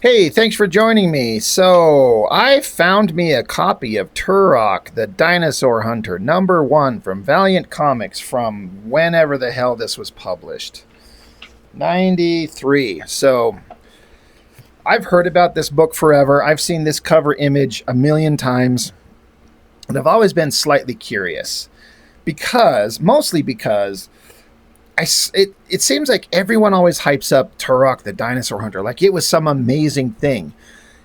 Hey, thanks for joining me. So, I found me a copy of Turok, the Dinosaur Hunter, #1 from Valiant Comics from whenever the hell this was published. 93. So, I've heard about this book forever. I've seen this cover image a million times. And I've always been slightly curious. Mostly because it seems like everyone always hypes up Turok the Dinosaur Hunter like it was some amazing thing.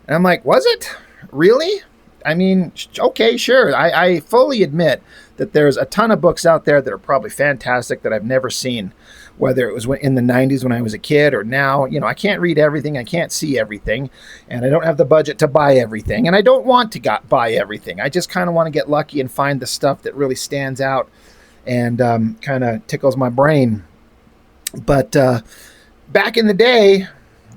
And I'm like, was it? Really? I mean, okay, sure. I fully admit that there's a ton of books out there that are probably fantastic that I've never seen, whether it was in the 90s when I was a kid or now. I can't read everything. I can't see everything. And I don't have the budget to buy everything. And I don't want to buy everything. I just kind of want to get lucky and find the stuff that really stands out and kind of tickles my brain. But back in the day,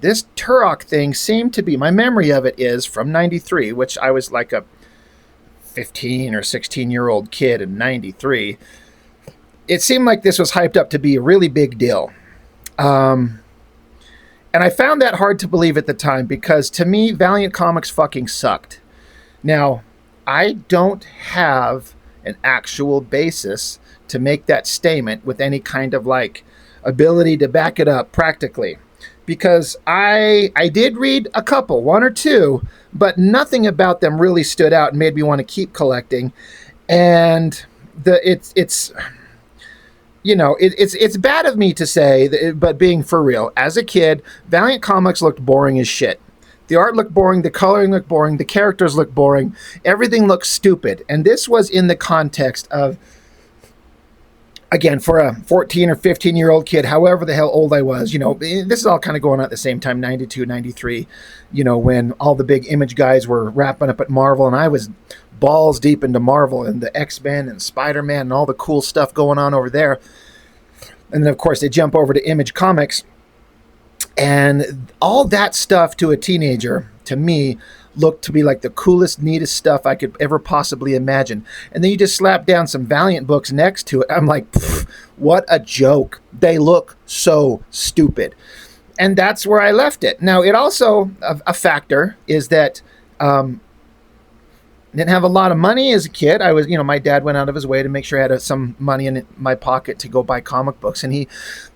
this Turok thing seemed to be, my memory of it is from 93, which I was like a 15 or 16-year-old kid in 93. It seemed like this was hyped up to be a really big deal. And I found that hard to believe at the time because to me, Valiant Comics fucking sucked. Now, I don't have an actual basis to make that statement with any kind of ability to back it up practically, because I did read a couple, one or two, but nothing about them really stood out and made me want to keep collecting. And it's bad of me to say, but being for real, as a kid, Valiant Comics looked boring as shit. The art looked boring, the coloring looked boring, the characters looked boring, everything looked stupid. And this was in the context of, again, for a 14 or 15-year-old kid, however the hell old I was, this is all kind of going on at the same time, 92, 93, when all the big Image guys were wrapping up at Marvel, and I was balls deep into Marvel and the X-Men and Spider-Man and all the cool stuff going on over there. And then, of course, they jump over to Image Comics. And all that stuff to a teenager, to me, looked to be like the coolest, neatest stuff I could ever possibly imagine. And then you just slap down some Valiant books next to it. I'm like, what a joke. They look so stupid. And that's where I left it. Now, it also, a factor is that didn't have a lot of money as a kid. I was, my dad went out of his way to make sure I had some money in my pocket to go buy comic books. And he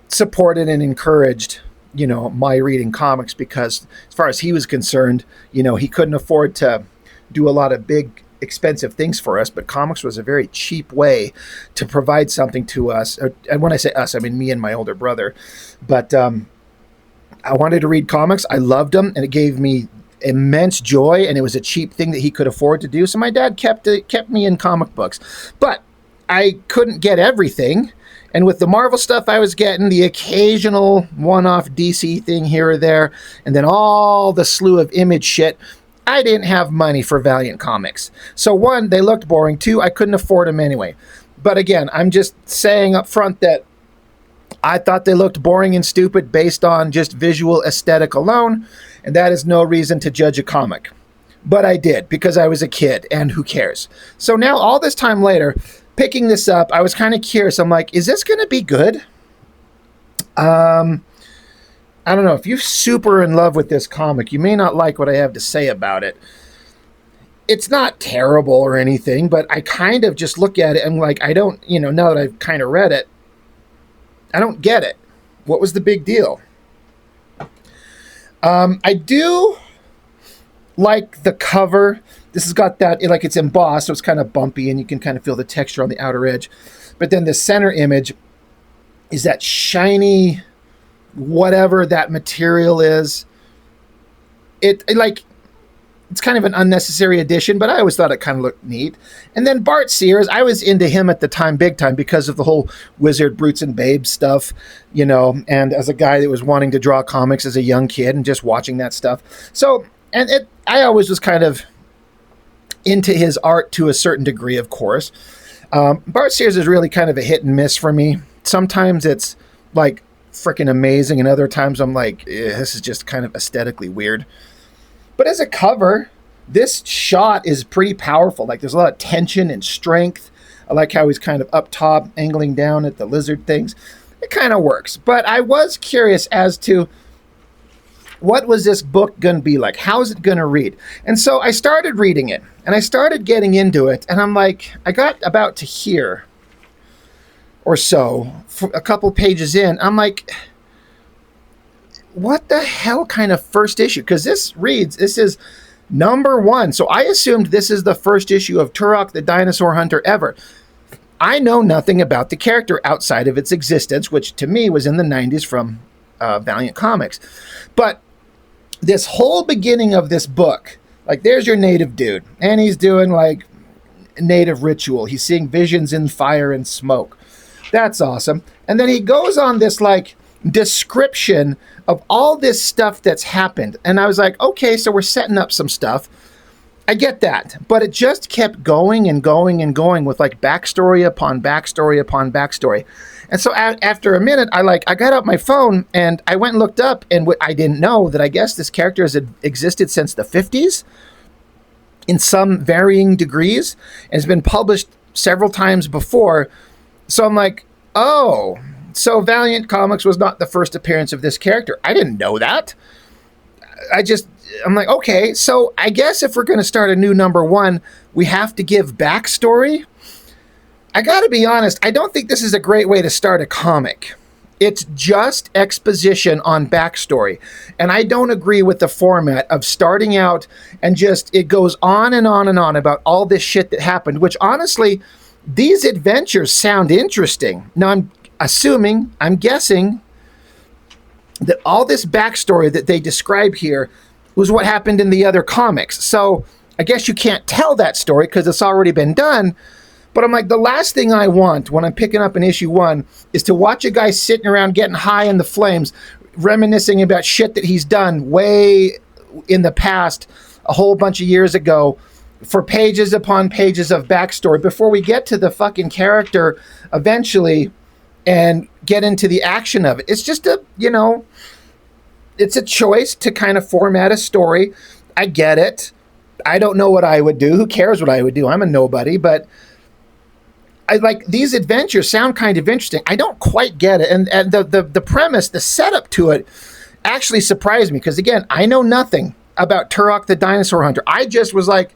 supported and encouraged my reading comics because as far as he was concerned, he couldn't afford to do a lot of big, expensive things for us, but comics was a very cheap way to provide something to us. And when I say us, I mean me and my older brother. But I wanted to read comics. I loved them, and it gave me immense joy, and it was a cheap thing that he could afford to do. So my dad kept me in comic books. But I couldn't get everything. And with the Marvel stuff, I was getting the occasional one-off DC thing here or there, and then all the slew of Image shit. I didn't have money for Valiant Comics. So one, they looked boring. Two, I couldn't afford them anyway. But again, I'm just saying up front that I thought they looked boring and stupid based on just visual aesthetic alone, and that is no reason to judge a comic. But I did, because I was a kid, and who cares? So now, all this time later, picking this up, I was kind of curious. I'm like, is this going to be good? I don't know. If you're super in love with this comic, you may not like what I have to say about it. It's not terrible or anything, but I kind of just look at it and like, I don't, now that I've kind of read it, I don't get it. What was the big deal? I do like the cover. This has got that, it's embossed, so it's kind of bumpy, and you can kind of feel the texture on the outer edge. But then the center image is that shiny, whatever that material is. It's kind of an unnecessary addition, but I always thought it kind of looked neat. And then Bart Sears, I was into him at the time, big time, because of the whole Wizard, Brutes, and Babes stuff, and as a guy that was wanting to draw comics as a young kid and just watching that stuff. So, I always was kind of into his art to a certain degree, of course. Bart Sears is really kind of a hit and miss for me. Sometimes it's like freaking amazing, and other times I'm like, this is just kind of aesthetically weird. But as a cover, this shot is pretty powerful. Like, there's a lot of tension and strength. I like how he's kind of up top, angling down at the lizard things. It kind of works. But I was curious as to what was this book going to be like? How is it going to read? And so I started reading it, and I started getting into it, and I'm like, I got about to here or so, for a couple pages in, I'm like, what the hell kind of first issue? Because this is number 1. So I assumed this is the first issue of Turok the Dinosaur Hunter ever. I know nothing about the character outside of its existence, which to me was in the 90s from Valiant Comics. But this whole beginning of this book, like, there's your native dude, and he's doing like native ritual. He's seeing visions in fire and smoke. That's awesome. And then he goes on this like description of all this stuff that's happened. And I was like, okay, so we're setting up some stuff. I get that. But it just kept going and going and going with like backstory upon backstory upon backstory. And so after a minute, I got out my phone and I went and looked up, and I didn't know that I guess this character has existed since the 50s in some varying degrees and has been published several times before. So I'm like, oh, so Valiant Comics was not the first appearance of this character. I didn't know that. I'm like, okay, so I guess if we're going to start a new number 1, we have to give backstory. I got to be honest, I don't think this is a great way to start a comic. It's just exposition on backstory. And I don't agree with the format of starting out and just, it goes on and on and on about all this shit that happened, which honestly, these adventures sound interesting. Now I'm guessing that all this backstory that they describe here was what happened in the other comics. So I guess you can't tell that story because it's already been done. But I'm like, the last thing I want when I'm picking up an issue 1 is to watch a guy sitting around getting high in the flames, reminiscing about shit that he's done way in the past, a whole bunch of years ago, for pages upon pages of backstory before we get to the fucking character eventually and get into the action of it. It's just it's a choice to kind of format a story. I get it. I don't know what I would do. Who cares what I would do? I'm a nobody, but I like these adventures sound kind of interesting. I don't quite get it. And the premise, the setup to it actually surprised me. Because again, I know nothing about Turok the Dinosaur Hunter. I just was like,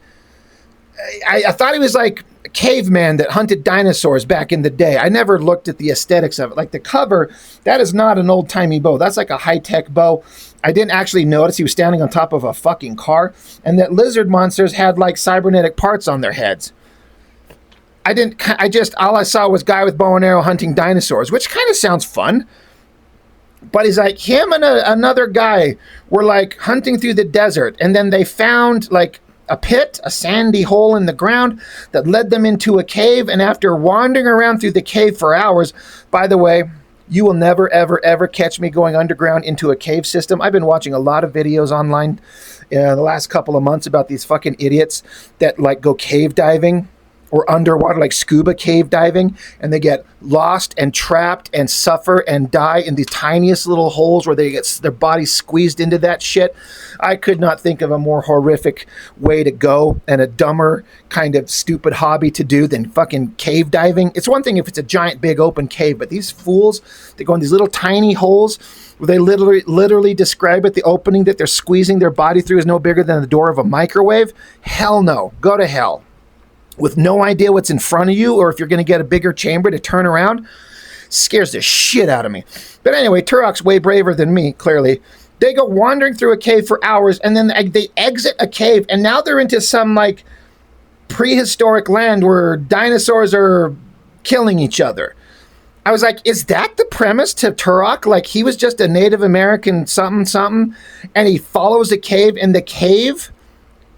I thought he was like a caveman that hunted dinosaurs back in the day. I never looked at the aesthetics of it. Like the cover, that is not an old-timey bow. That's like a high-tech bow. I didn't actually notice he was standing on top of a fucking car. And that lizard monsters had like cybernetic parts on their heads. All I saw was guy with bow and arrow hunting dinosaurs, which kind of sounds fun. But he's like, him and another guy were like hunting through the desert. And then they found like a pit, a sandy hole in the ground that led them into a cave. And after wandering around through the cave for hours, by the way, you will never, ever, ever catch me going underground into a cave system. I've been watching a lot of videos online the last couple of months about these fucking idiots that like go cave diving or underwater, like scuba cave diving, and they get lost and trapped and suffer and die in the tiniest little holes where they get their bodies squeezed into that shit. I could not think of a more horrific way to go and a dumber kind of stupid hobby to do than fucking cave diving. It's one thing if it's a giant big open cave, but these fools, they go in these little tiny holes where they literally describe it, the opening that they're squeezing their body through is no bigger than the door of a microwave. Hell no. Go to hell. With no idea what's in front of you or if you're going to get a bigger chamber to turn around, scares the shit out of me. But anyway, Turok's way braver than me, clearly. They go wandering through a cave for hours, and then they exit a cave, and now they're into some, like, prehistoric land where dinosaurs are killing each other. I was like, is that the premise to Turok? Like, he was just a Native American something, and he follows a cave, and the cave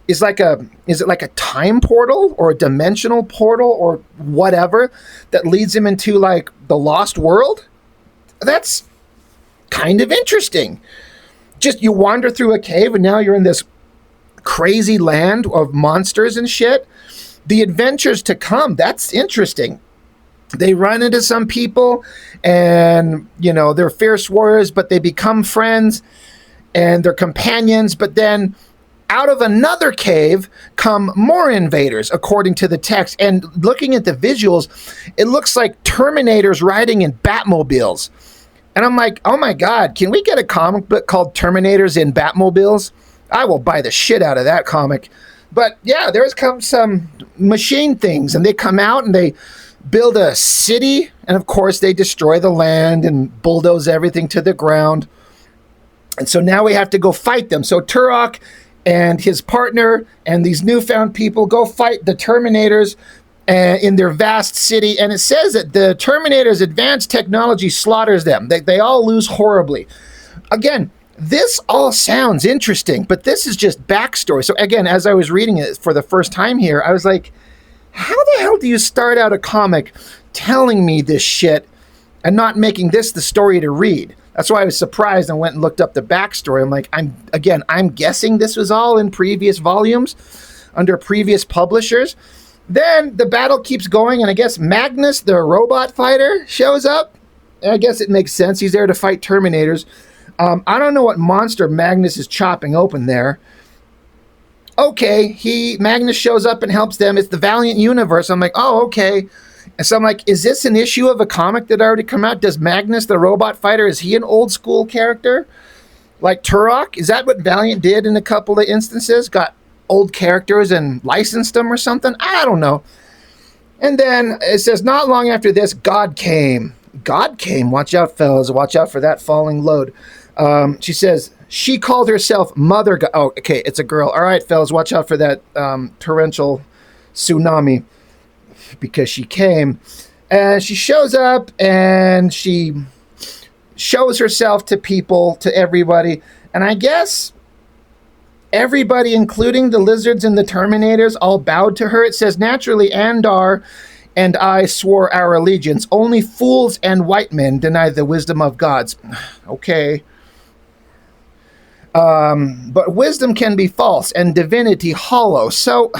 is it like a time portal or a dimensional portal or whatever that leads him into like the lost world? That's kind of interesting. Just you wander through a cave and now you're in this crazy land of monsters and shit. The adventures to come, that's interesting. They run into some people and, they're fierce warriors, but they become friends and they're companions, but then out of another cave come more invaders, according to the text. And looking at the visuals, it looks like Terminators riding in Batmobiles. And I'm like, oh my God, can we get a comic book called Terminators in Batmobiles? I will buy the shit out of that comic. But yeah, there's come some machine things, and they come out and they build a city, and of course they destroy the land and bulldoze everything to the ground. And so now we have to go fight them. So Turok and his partner and these newfound people go fight the Terminators in their vast city. And it says that the Terminators' advanced technology slaughters them. They all lose horribly. Again, this all sounds interesting, but this is just backstory. So again, as I was reading it for the first time here, I was like, how the hell do you start out a comic telling me this shit and not making this the story to read? That's why I was surprised and went and looked up the backstory. I'm like, I'm guessing this was all in previous volumes under previous publishers. Then the battle keeps going, and I guess Magnus, the robot fighter, shows up. And I guess it makes sense. He's there to fight Terminators. I don't know what monster Magnus is chopping open there. Okay, Magnus shows up and helps them. It's the Valiant universe. I'm like, oh, okay. And so I'm like, is this an issue of a comic that already come out? Does Magnus, the robot fighter, is he an old school character? Like Turok? Is that what Valiant did in a couple of instances? Got old characters and licensed them or something? I don't know. And then it says, not long after this, God came. God came? Watch out, fellas. Watch out for that falling load. She says, she called herself Mother God. Oh, okay, it's a girl. All right, fellas, watch out for that torrential tsunami, because she came. And she shows up and she shows herself to people, to everybody. And I guess everybody, including the lizards and the Terminators, all bowed to her. It says, naturally, Andar and I swore our allegiance. Only fools and white men deny the wisdom of gods. Okay. But wisdom can be false and divinity hollow. So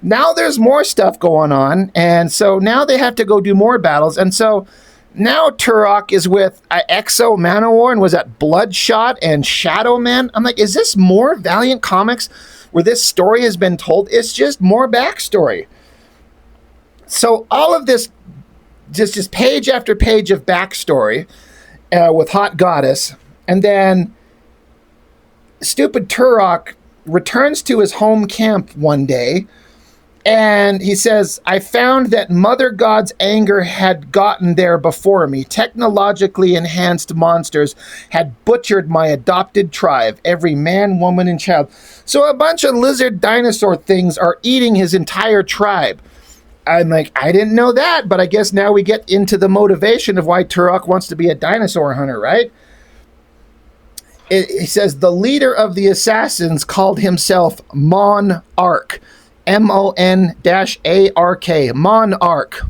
now there's more stuff going on. And so now they have to go do more battles. And so now Turok is with Exo Manowar, and was that Bloodshot and Shadow Man. I'm like, is this more Valiant comics where this story has been told? It's just more backstory. So all of this, just page after page of backstory with Hot Goddess. And then stupid Turok returns to his home camp one day, and he says, I found that Mother God's anger had gotten there before me. Technologically enhanced monsters had butchered my adopted tribe, every man, woman, and child. So a bunch of lizard dinosaur things are eating his entire tribe. I'm like, I didn't know that, but I guess now we get into the motivation of why Turok wants to be a dinosaur hunter, right? He says the leader of the assassins called himself Monarch. M-O-N-A-R-K. Monarch.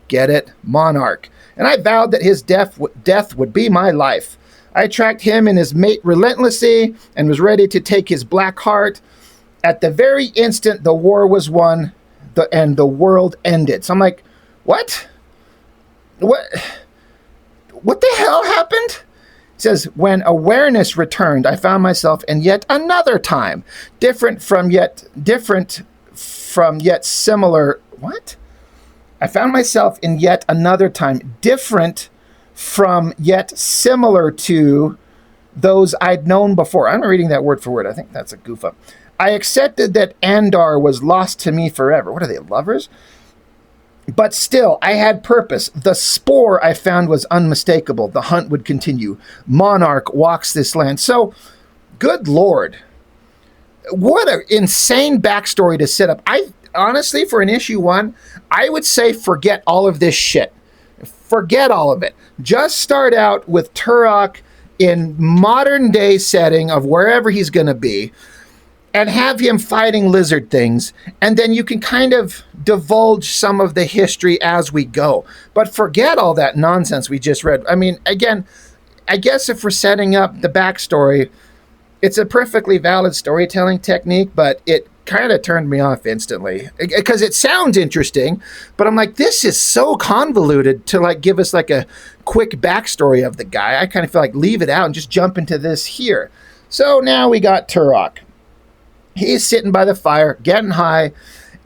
Get it? Monarch. And I vowed that his death would be my life. I tracked him and his mate relentlessly and was ready to take his black heart. At the very instant the war was won and the world ended. So I'm like, what? What the hell happened? It says, when awareness returned, I found myself in yet another time, different from yet similar. What? I found myself in yet another time, different from yet similar to those I'd known before. I'm not reading that word for word. I think that's a goof up. I accepted that Andar was lost to me forever. What are they, lovers? But still, I had purpose. The spoor I found was unmistakable. The hunt would continue. Monarch walks this land. So, good Lord. What an insane backstory to set up. I honestly, for an issue 1, I would say forget all of this shit. Forget all of it. Just start out with Turok in modern day setting of wherever he's going to be, and have him fighting lizard things, and then you can kind of divulge some of the history as we go. But forget all that nonsense we just read. I mean, again, I guess if we're setting up the backstory, it's a perfectly valid storytelling technique, but it kind of turned me off instantly. Because it sounds interesting, but I'm like, this is so convoluted to like give us like a quick backstory of the guy. I kind of feel like leave it out and just jump into this here. So now we got Turok. He's sitting by the fire, getting high,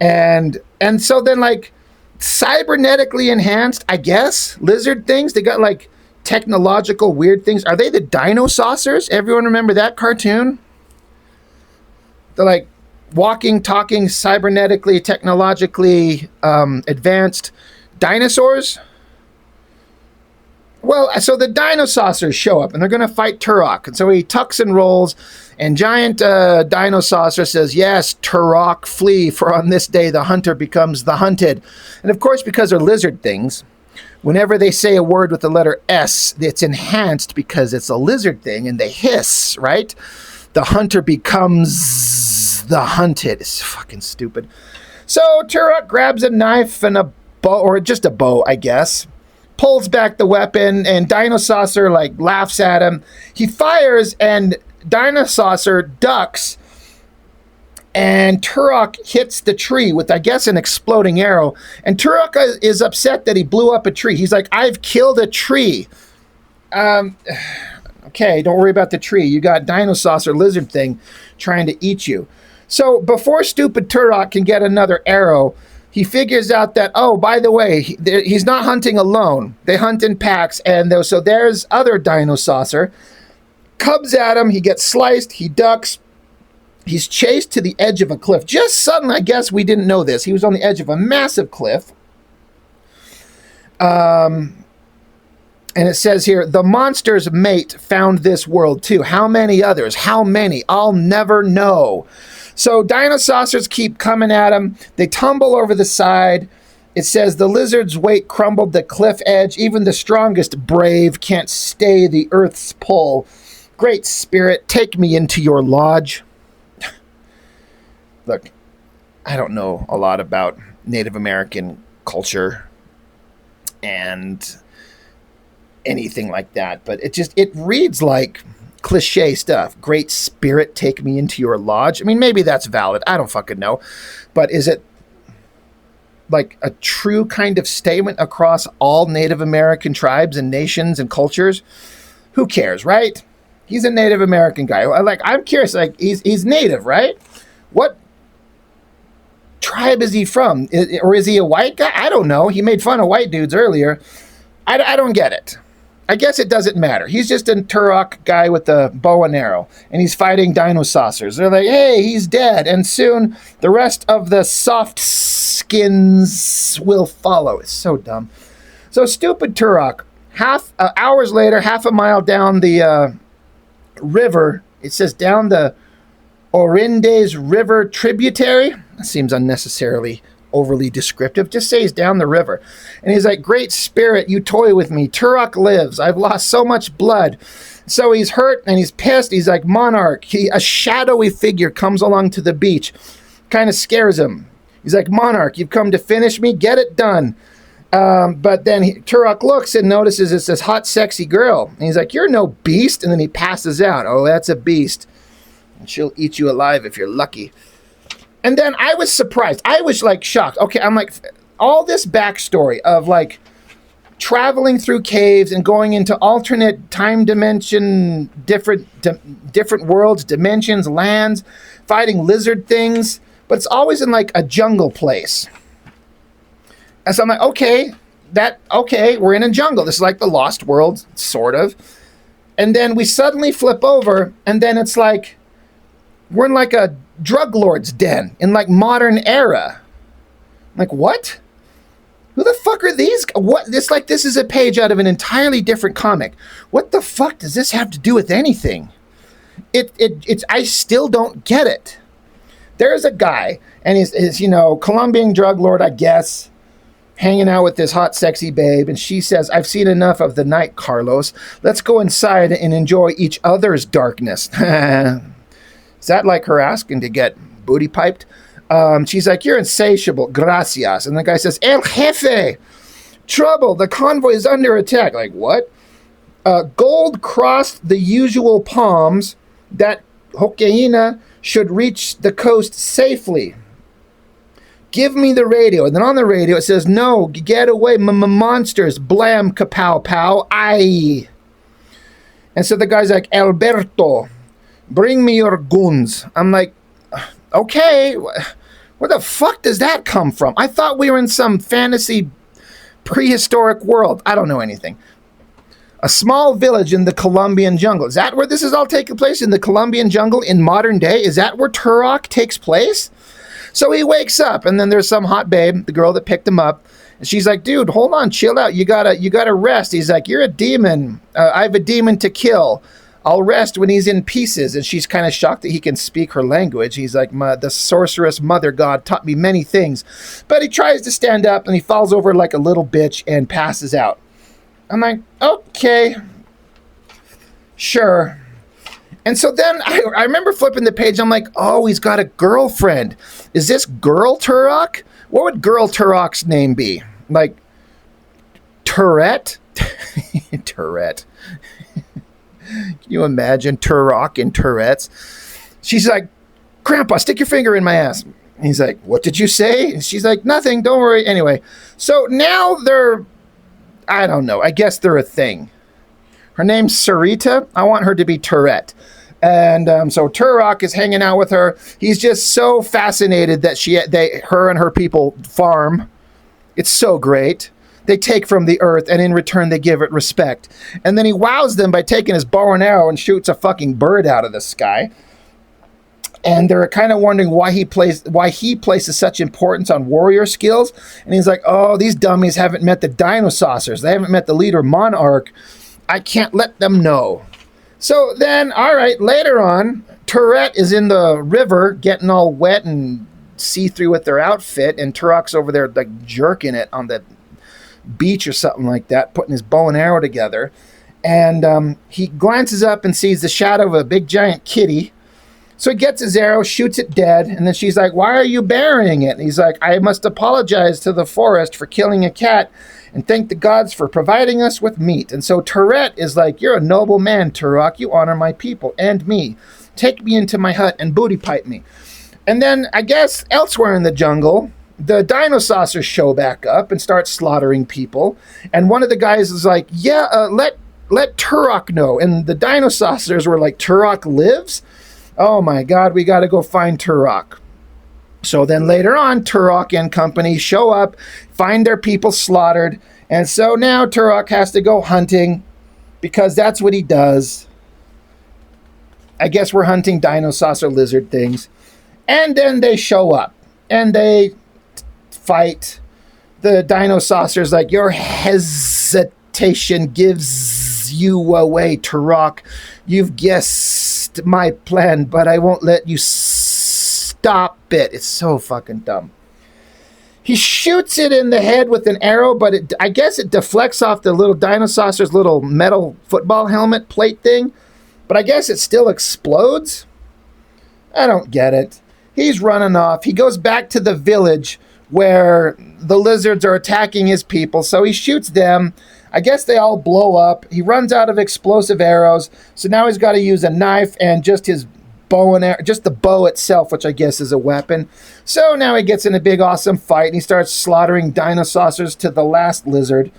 and so then like cybernetically enhanced, I guess, lizard things. They got like technological weird things. Are they the DinoSaucers? Everyone remember that cartoon? They're like walking, talking, cybernetically, technologically advanced dinosaurs. Well, so the DinoSaucers show up, and they're going to fight Turok. And so he tucks and rolls, and giant DinoSaucer says, yes, Turok, flee, for on this day the hunter becomes the hunted. And of course, because they're lizard things, whenever they say a word with the letter S, it's enhanced because it's a lizard thing, and they hiss, right? The hunter becomes the hunted. It's fucking stupid. So Turok grabs a knife and a bow, or just a bow, I guess, pulls back the weapon, and DinoSaucer like laughs at him. He fires, and DinoSaucer ducks, and Turok hits the tree with, I guess, an exploding arrow. And Turok is upset that he blew up a tree. He's like, I've killed a tree. Okay, don't worry about the tree. You got DinoSaucer lizard thing trying to eat you. So before stupid Turok can get another arrow, he figures out that, oh, by the way, he's not hunting alone. They hunt in packs, and so there's other DinoSaucer. Comes at him, he gets sliced, he ducks. He's chased to the edge of a cliff. Just suddenly, I guess we didn't know this. He was on the edge of a massive cliff. And it says here, the monster's mate found this world too. How many others? How many? I'll never know. So DinoSaucers keep coming at him. They tumble over the side. It says the lizard's weight crumbled the cliff edge. Even the strongest brave can't stay the earth's pull. Great Spirit, take me into your lodge. Look, I don't know a lot about Native American culture and anything like that, but it reads like cliche stuff. Great Spirit, take me into your lodge. I mean, maybe that's valid. I don't fucking know. But is it like a true kind of statement across all Native American tribes and nations and cultures? Who cares, right? He's a Native American guy. Like, I'm curious, like, he's Native, right? What tribe is he from? Or is he a white guy? I don't know. He made fun of white dudes earlier. I don't get it. I guess it doesn't matter. He's just a Turok guy with a bow and arrow, and he's fighting DinoSaucers. They're like, hey, he's dead, and soon the rest of the soft skins will follow. It's so dumb. So stupid Turok, hours later, half a mile down the river, it says down the Orindes River tributary. That seems unnecessarily overly descriptive. Just say he's down the river. And he's like, Great Spirit, you toy with me. Turok lives. I've lost so much blood. So he's hurt and he's pissed. He's like, Monarch. A shadowy figure comes along to the beach. Kind of scares him. He's like, Monarch, you've come to finish me? Get it done. But then Turok looks and notices it's this hot, sexy girl. And he's like, you're no beast. And then he passes out. Oh, that's a beast. And she'll eat you alive if you're lucky. And then I was surprised. I was like shocked. Okay, I'm like, all this backstory of like traveling through caves and going into alternate time dimension, different worlds, dimensions, lands, fighting lizard things, but it's always in like a jungle place. And so I'm like, okay, we're in a jungle. This is like the Lost World, sort of. And then we suddenly flip over, and then it's like we're in like a drug lord's den in like modern era. I'm like, what? Who the fuck are these? What? This is a page out of an entirely different comic. What the fuck does this have to do with anything? It's I still don't get it. There's a guy, and he's Colombian drug lord, I guess, hanging out with this hot, sexy babe, and she says, I've seen enough of the night, Carlos. Let's go inside and enjoy each other's darkness. Is that like her asking to get booty piped? She's like, you're insatiable. Gracias. And the guy says, El Jefe, trouble. The convoy is under attack. Like, what? Gold crossed the usual palms that Hokeina should reach the coast safely. Give me the radio. And then on the radio it says, no, get away, monsters. Blam, kapow, pow, aye. And so the guy's like, Alberto, bring me your goons. I'm like, okay, where the fuck does that come from? I thought we were in some fantasy prehistoric world. I don't know anything. A small village in the Colombian jungle. Is that where this is all taking place? In the Colombian jungle in modern day? Is that where Turok takes place? So he wakes up, and then there's some hot babe, the girl that picked him up, and she's like, dude, hold on, chill out. You gotta rest. He's like, you're a demon. I have a demon to kill. I'll rest when he's in pieces. And she's kind of shocked that he can speak her language. He's like, the sorceress mother god taught me many things. But he tries to stand up, and he falls over like a little bitch and passes out. I'm like, okay, sure. And so then I remember flipping the page. I'm like, oh, he's got a girlfriend. Is this girl Turok? What would girl Turok's name be? Like, Tourette? Tourette. Can you imagine Turok and Tourette's? She's like, Grandpa, stick your finger in my ass. And he's like, what did you say? And she's like, nothing, don't worry. Anyway, so now they're, I don't know, I guess they're a thing. Her name's Serita. I want her to be Tourette. And so Turok is hanging out with her. He's just so fascinated that her and her people farm. It's so great. They take from the earth, and in return they give it respect. And then he wows them by taking his bow and arrow and shoots a fucking bird out of the sky. And they're kind of wondering why he places such importance on warrior skills. And he's like, oh, these dummies haven't met the DinoSAUCERs. They haven't met the leader Monarch. I can't let them know. So then, all right, later on, Tourette is in the river getting all wet and see-through with their outfit, and Turok's over there like jerking it on the beach or something like that, putting his bow and arrow together. And he glances up and sees the shadow of a big giant kitty. So he gets his arrow, shoots it dead, and then she's like, why are you burying it? And he's like, I must apologize to the forest for killing a cat and thank the gods for providing us with meat. And so Tourette is like, you're a noble man, Turok. You honor my people and me. Take me into my hut and booty pipe me. And then I guess elsewhere in the jungle, the DinoSAUCERs show back up and start slaughtering people. And one of the guys is like, yeah, let Turok know. And the DinoSAUCERs were like, Turok lives? Oh my God, we got to go find Turok. So then later on, Turok and company show up, find their people slaughtered. And so now Turok has to go hunting because that's what he does. I guess we're hunting DinoSAUCER lizard things. And then they show up and they fight. The DinoSAUCER's like, your hesitation gives you away, Turok. You've guessed my plan, but I won't let you stop it. It's so fucking dumb. He shoots it in the head with an arrow, but I guess it deflects off the little DinoSAUCER's little metal football helmet plate thing. But I guess it still explodes. I don't get it. He's running off. He goes back to the village where the lizards are attacking his people. So he shoots them. I guess they all blow up. He runs out of explosive arrows. So now he's got to use a knife and just his bow and arrow, just the bow itself, which I guess is a weapon. So now he gets in a big awesome fight and he starts slaughtering DinoSAUCERs to the last lizard.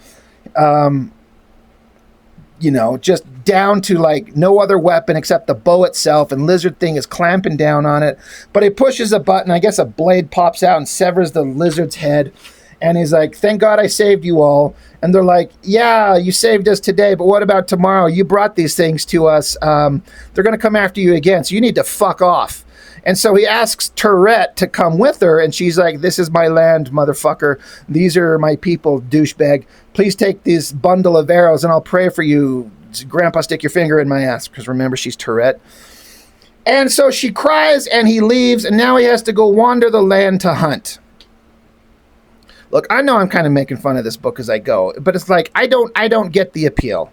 Just down to like no other weapon except the bow itself, and lizard thing is clamping down on it. But he pushes a button, I guess a blade pops out and severs the lizard's head. And he's like, thank God I saved you all. And they're like, yeah, you saved us today, but what about tomorrow? You brought these things to us. They're going to come after you again, so you need to fuck off. And so he asks Tourette to come with her, and she's like, this is my land, motherfucker. These are my people, douchebag. Please take this bundle of arrows, and I'll pray for you. Grandpa, stick your finger in my ass, because remember, she's Tourette. And so she cries, and he leaves, and now he has to go wander the land to hunt. Look, I know I'm kind of making fun of this book as I go, but it's like, I don't get the appeal.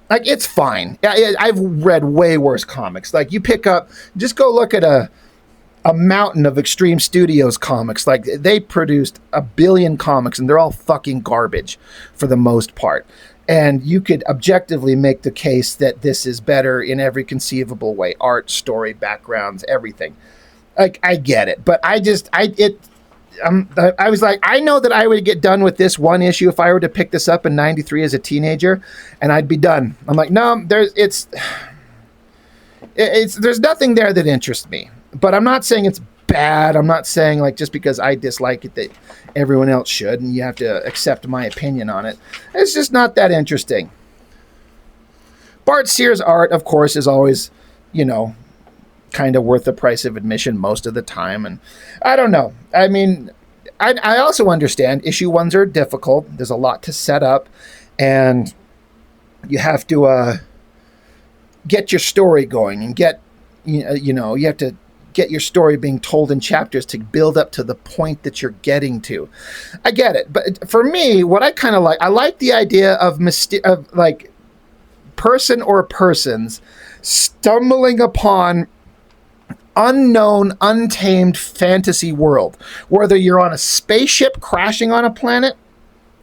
Like, it's fine. I've read way worse comics. Like, you pick up, just go look at a mountain of Extreme Studios comics. Like, they produced 1 billion comics, and they're all fucking garbage for the most part. And you could objectively make the case that this is better in every conceivable way. Art, story, backgrounds, everything. Like, I get it. But I was like, I know that I would get done with this one issue if I were to pick this up in 93 as a teenager, and I'd be done. I'm like, no, there's nothing there that interests me. But I'm not saying it's bad. I'm not saying, like, just because I dislike it that everyone else should, and you have to accept my opinion on it. It's just not that interesting. Bart Sears art, of course, is always, kind of worth the price of admission most of the time. And I don't know. I mean, I also understand issue ones are difficult. There's a lot to set up, and you have to get your story going and you have to get your story being told in chapters to build up to the point that you're getting to. I get it. But for me, what I kind of like, I like the idea of like person or persons stumbling upon unknown, untamed fantasy world. Whether you're on a spaceship crashing on a planet,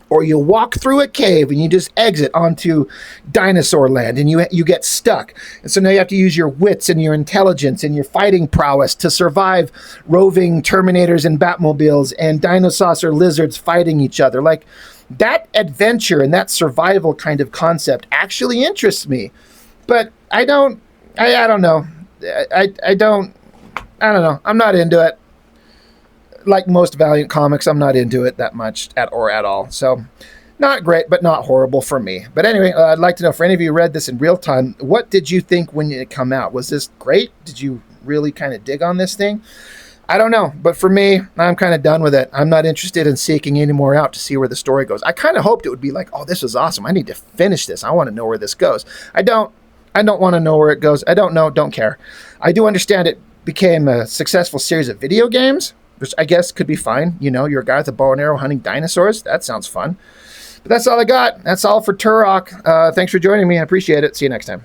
or you walk through a cave and you just exit onto dinosaur land and you get stuck. And so now you have to use your wits and your intelligence and your fighting prowess to survive roving Terminators and Batmobiles and DinoSAUCER lizards fighting each other. Like, that adventure and that survival kind of concept actually interests me. But I don't know. I don't know. I'm not into it. Like most Valiant comics, I'm not into it that much at all. So, not great, but not horrible for me. But anyway, I'd like to know, for any of you who read this in real time, what did you think when it came out? Was this great? Did you really kind of dig on this thing? I don't know. But for me, I'm kind of done with it. I'm not interested in seeking any more out to see where the story goes. I kind of hoped it would be like, oh, this is awesome. I need to finish this. I want to know where this goes. I don't want to know where it goes. I don't know. Don't care. I do understand it became a successful series of video games, which I guess could be fine. You're a guy with a bow and arrow hunting dinosaurs. That sounds fun. But that's all I got. That's all for Turok. Thanks for joining me. I appreciate it. See you next time.